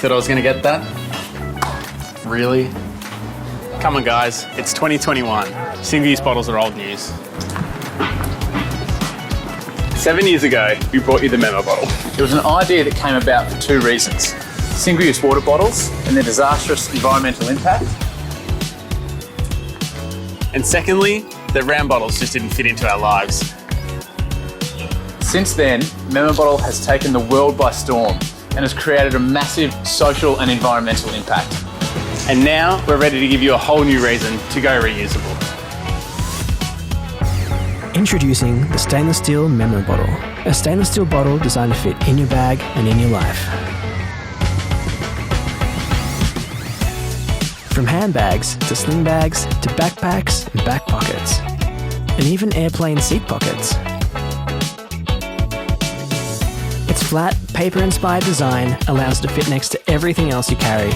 Thought I was gonna get that? Really? Come on guys, it's 2021. Single-use bottles are old news. 7 years ago, we brought you the memo bottle. It was an idea that came about for two reasons. Single-use water bottles and their disastrous environmental impact. And secondly, that round bottles just didn't fit into our lives. Since then, memobottle has taken the world by storm and has created a massive social and environmental impact. And now we're ready to give you a whole new reason to go reusable. Introducing the stainless steel memo bottle, a stainless steel bottle designed to fit in your bag and in your life. From handbags to sling bags to backpacks and back pockets, and even airplane seat pockets. Its flat, paper-inspired design allows it to fit next to everything else you carry.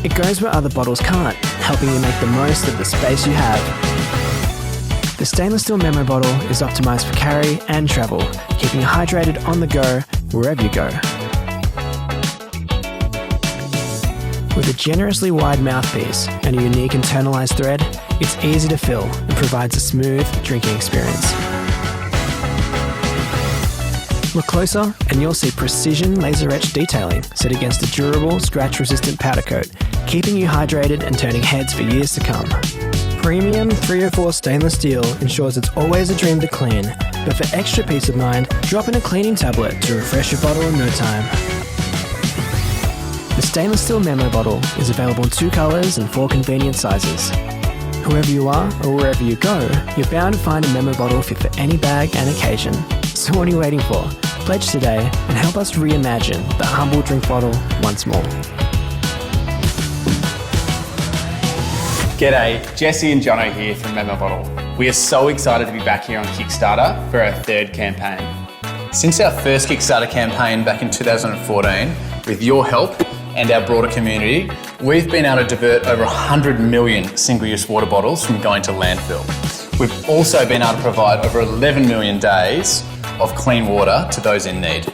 It goes where other bottles can't, helping you make the most of the space you have. The stainless steel memo bottle is optimized for carry and travel, keeping you hydrated on the go, wherever you go. With a generously wide mouthpiece and a unique internalized thread, it's easy to fill and provides a smooth drinking experience. Look closer and you'll see precision laser-etched detailing set against a durable, scratch-resistant powder coat, keeping you hydrated and turning heads for years to come. Premium 304 stainless steel ensures it's always a dream to clean, but for extra peace of mind, drop in a cleaning tablet to refresh your bottle in no time. The stainless steel memo bottle is available in 2 colours and 4 convenient sizes. Whoever you are or wherever you go, you're bound to find a memo bottle fit for any bag and occasion. So what are you waiting for? Pledge today and help us reimagine the humble drink bottle once more. G'day, Jesse and Jono here from Memo Bottle. We are so excited to be back here on Kickstarter for our 3rd campaign. Since our first Kickstarter campaign back in 2014, with your help and our broader community, we've been able to divert over 100 million single-use water bottles from going to landfill. We've also been able to provide over 11 million days of clean water to those in need.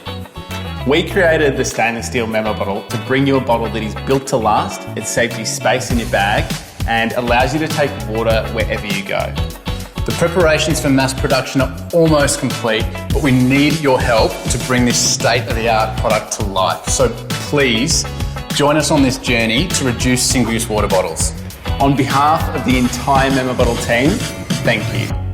We created the stainless steel memo bottle to bring you a bottle that is built to last. It saves you space in your bag and allows you to take water wherever you go. The preparations for mass production are almost complete, but we need your help to bring this state-of-the-art product to life. So please join us on this journey to reduce single-use water bottles. On behalf of the entire Memo Bottle team, thank you.